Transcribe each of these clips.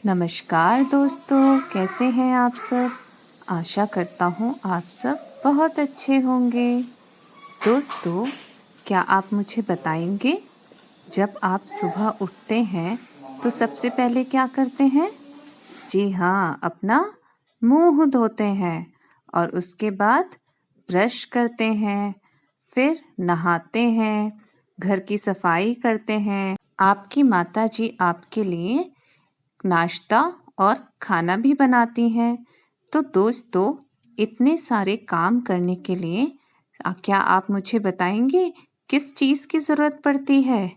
नमस्कार दोस्तों, कैसे हैं आप सब? आशा करता हूँ आप सब बहुत अच्छे होंगे। दोस्तों, क्या आप मुझे बताएंगे, जब आप सुबह उठते हैं तो सबसे पहले क्या करते हैं? जी हाँ, अपना मुंह धोते हैं और उसके बाद ब्रश करते हैं, फिर नहाते हैं, घर की सफाई करते हैं। आपकी माताजी आपके लिए नाश्ता और खाना भी बनाती हैं। तो दोस्तों, इतने सारे काम करने के लिए क्या आप मुझे बताएंगे किस चीज़ की ज़रूरत पड़ती है?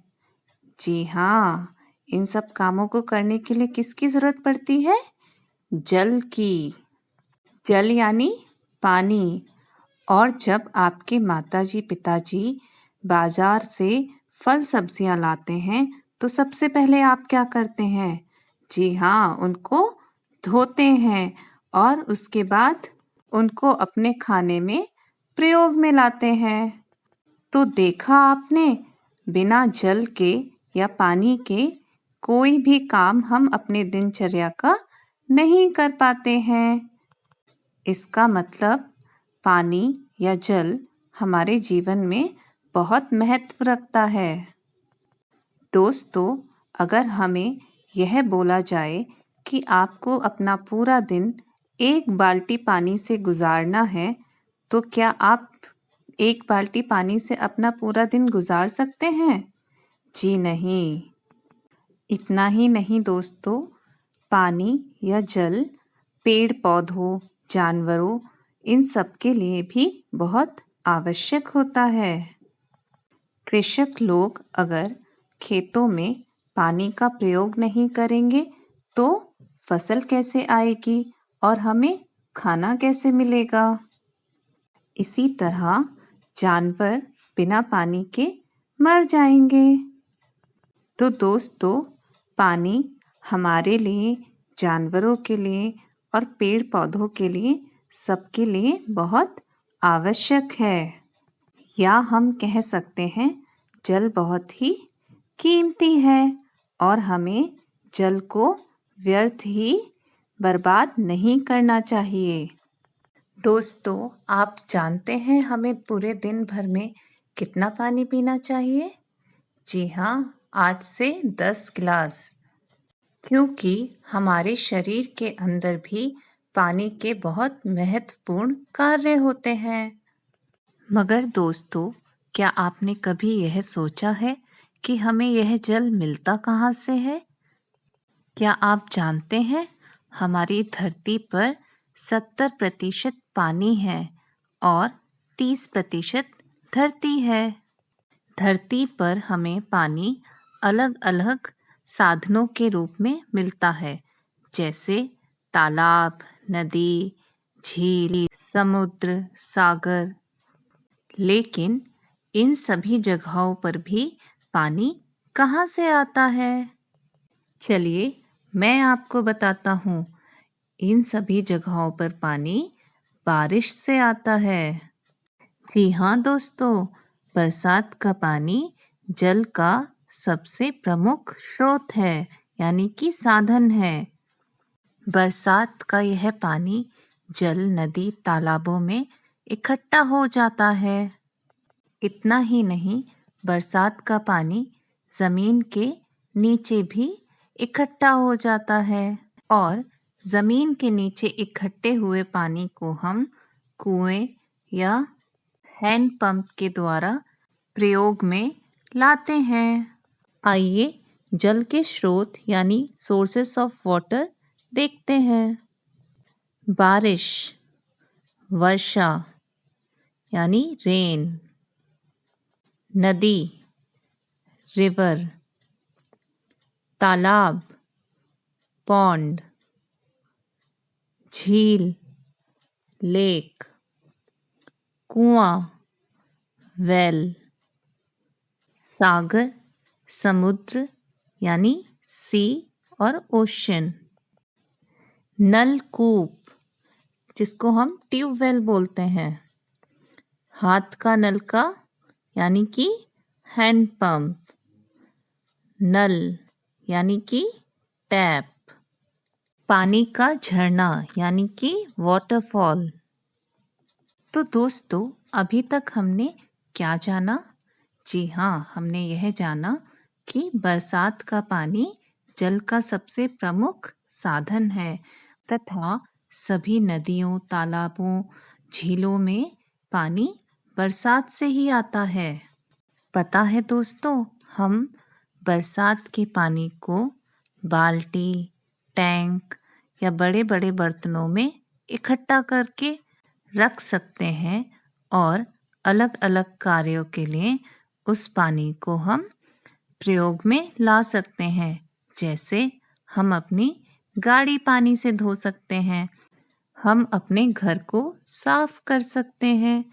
जी हाँ, इन सब कामों को करने के लिए किसकी ज़रूरत पड़ती है? जल की। जल यानी पानी। और जब आपके माताजी पिताजी बाजार से फल सब्जियां लाते हैं तो सबसे पहले आप क्या करते हैं? जी हाँ, उनको धोते हैं और उसके बाद उनको अपने खाने में प्रयोग में लाते हैं। तो देखा आपने, बिना जल के या पानी के कोई भी काम हम अपने दिनचर्या का नहीं कर पाते हैं। इसका मतलब पानी या जल हमारे जीवन में बहुत महत्व रखता है। दोस्तों, अगर हमें यह बोला जाए कि आपको अपना पूरा दिन एक बाल्टी पानी से गुजारना है, तो क्या आप एक बाल्टी पानी से अपना पूरा दिन गुजार सकते हैं? जी नहीं। इतना ही नहीं दोस्तों, पानी या जल पेड़ पौधों, जानवरों, इन सब के लिए भी बहुत आवश्यक होता है। कृषक लोग अगर खेतों में पानी का प्रयोग नहीं करेंगे तो फसल कैसे आएगी और हमें खाना कैसे मिलेगा? इसी तरह जानवर बिना पानी के मर जाएंगे। तो दोस्तों, पानी हमारे लिए, जानवरों के लिए और पेड़ पौधों के लिए, सबके लिए बहुत आवश्यक है। या हम कह सकते हैं, जल बहुत ही कीमती है और हमें जल को व्यर्थ ही बर्बाद नहीं करना चाहिए। दोस्तों, आप जानते हैं हमें पूरे दिन भर में कितना पानी पीना चाहिए? जी हाँ, 8 से 10 गिलास। क्योंकि हमारे शरीर के अंदर भी पानी के बहुत महत्वपूर्ण कार्य होते हैं। मगर दोस्तों, क्या आपने कभी यह सोचा है कि हमें यह जल मिलता कहाँ से है? क्या आप जानते हैं, हमारी धरती पर 70% पानी है और 30% धरती है। धरती पर हमें पानी अलग-अलग साधनों के रूप में मिलता है, जैसे तालाब, नदी, झील, समुद्र, सागर। लेकिन इन सभी जगहों पर भी पानी कहाँ से आता है? चलिए, मैं आपको बताता हूँ। इन सभी जगहों पर पानी बारिश से आता है। जी हाँ दोस्तों, बरसात का पानी जल का सबसे प्रमुख स्रोत है, यानी कि साधन है। बरसात का यह पानी जल नदी, तालाबों में इकट्ठा हो जाता है। इतना ही नहीं, बरसात का पानी जमीन के नीचे भी इकट्ठा हो जाता है और जमीन के नीचे इकट्ठे हुए पानी को हम कुएं या हैंडपंप के द्वारा प्रयोग में लाते हैं। आइए जल के स्रोत यानी सोर्सेस ऑफ वाटर देखते हैं। बारिश, वर्षा यानी रेन, नदी, रिवर, तालाब, पॉन्ड, झील, लेक, कुआं, वेल, सागर, समुद्र यानी सी और ओशन, नलकूप जिसको हम ट्यूबवेल बोलते हैं, हाथ का नलका यानी कि हैंडपंप, नल यानी कि टैप, पानी का झरना यानी कि वाटरफॉल। तो दोस्तों, अभी तक हमने क्या जाना? जी हाँ, हमने यह जाना कि बरसात का पानी जल का सबसे प्रमुख साधन है तथा सभी नदियों, तालाबों, झीलों में पानी बरसात से ही आता है। पता है दोस्तों, हम बरसात के पानी को बाल्टी, टैंक या बड़े-बड़े बर्तनों में इकट्ठा करके रख सकते हैं और अलग-अलग कार्यों के लिए उस पानी को हम प्रयोग में ला सकते हैं। जैसे हम अपनी गाड़ी पानी से धो सकते हैं, हम अपने घर को साफ कर सकते हैं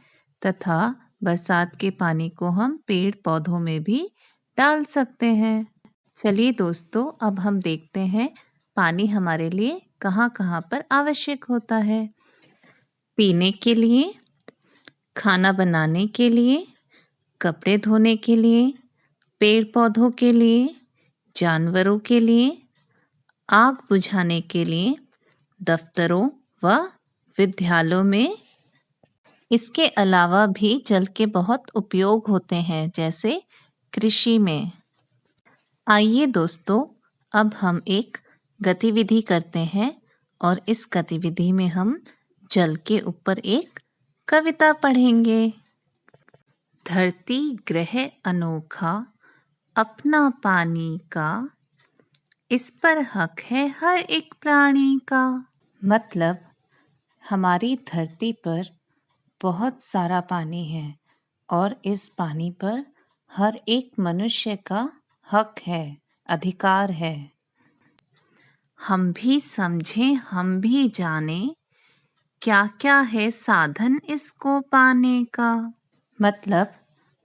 तथा बरसात के पानी को हम पेड़ पौधों में भी डाल सकते हैं। चलिए दोस्तों, अब हम देखते हैं पानी हमारे लिए कहाँ-कहाँ पर आवश्यक होता है। पीने के लिए, खाना बनाने के लिए, कपड़े धोने के लिए, पेड़ पौधों के लिए, जानवरों के लिए, आग बुझाने के लिए, दफ्तरों व विद्यालयों में। इसके अलावा भी जल के बहुत उपयोग होते हैं, जैसे कृषि में। आइए दोस्तों, अब हम एक गतिविधि करते हैं और इस गतिविधि में हम जल के ऊपर एक कविता पढ़ेंगे। धरती ग्रह अनोखा, अपना पानी का, इस पर हक है हर एक प्राणी का। मतलब हमारी धरती पर बहुत सारा पानी है और इस पानी पर हर एक मनुष्य का हक है, अधिकार है। हम भी समझें, हम भी जाने, क्या क्या है साधन इसको पाने का। मतलब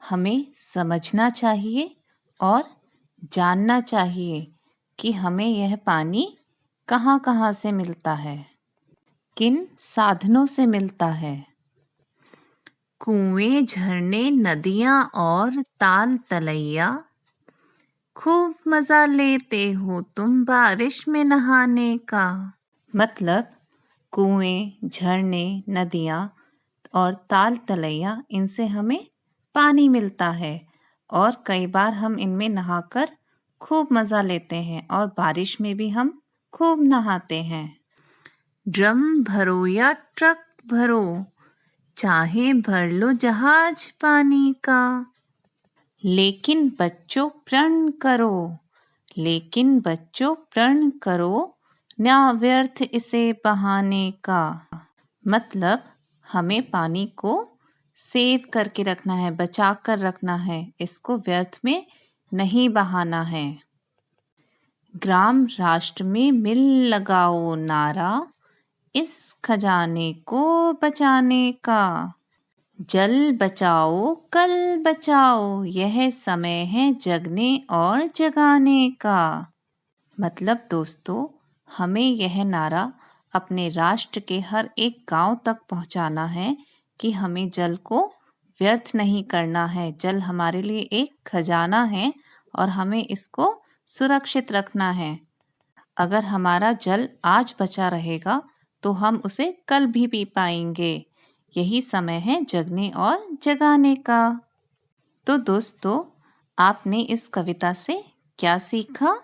हमें समझना चाहिए और जानना चाहिए कि हमें यह पानी कहाँ-कहाँ से मिलता है, किन साधनों से मिलता है। कुएं, झरने, नदियाँ और ताल तलैया, खूब मज़ा लेते हो तुम बारिश में नहाने का। मतलब कुएं, झरने, नदियाँ और ताल तलैया, इनसे हमें पानी मिलता है और कई बार हम इनमें नहाकर खूब मज़ा लेते हैं और बारिश में भी हम खूब नहाते हैं। ड्रम भरो या ट्रक भरो, चाहे भर लो जहाज पानी का, लेकिन बच्चों प्रण करो, लेकिन बच्चों प्रण करो, ना व्यर्थ इसे बहाने का। मतलब हमें पानी को सेव करके रखना है, बचा कर रखना है, इसको व्यर्थ में नहीं बहाना है। ग्राम राष्ट्र में मिल लगाओ नारा, इस खजाने को बचाने का। जल बचाओ कल बचाओ, यह समय है जगने और जगाने का। मतलब दोस्तों, हमें यह नारा अपने राष्ट्र के हर एक गांव तक पहुंचाना है कि हमें जल को व्यर्थ नहीं करना है। जल हमारे लिए एक खजाना है और हमें इसको सुरक्षित रखना है। अगर हमारा जल आज बचा रहेगा तो हम उसे कल भी पी पाएंगे। यही समय है जगने और जगाने का। तो दोस्तों, आपने इस कविता से क्या सीखा?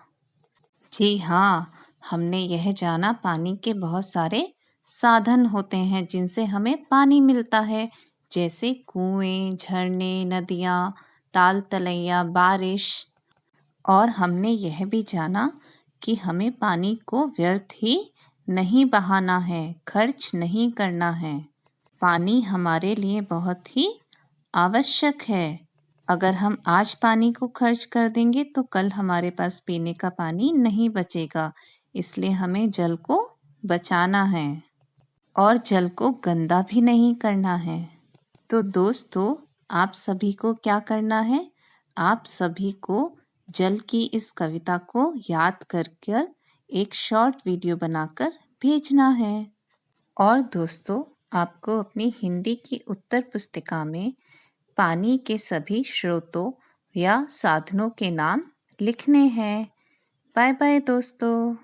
जी हाँ, हमने यह जाना पानी के बहुत सारे साधन होते हैं जिनसे हमें पानी मिलता है, जैसे कुएं, झरने, नदियाँ, ताल तलैया, बारिश। और हमने यह भी जाना कि हमें पानी को व्यर्थ ही नहीं बहाना है, खर्च नहीं करना है। पानी हमारे लिए बहुत ही आवश्यक है। अगर हम आज पानी को खर्च कर देंगे तो कल हमारे पास पीने का पानी नहीं बचेगा। इसलिए हमें जल को बचाना है और जल को गंदा भी नहीं करना है। तो दोस्तों, आप सभी को क्या करना है? आप सभी को जल की इस कविता को याद कर कर एक शॉर्ट वीडियो बनाकर भेजना है। और दोस्तों, आपको अपनी हिंदी की उत्तर पुस्तिका में पानी के सभी स्रोतों या साधनों के नाम लिखने हैं। बाय बाय दोस्तों।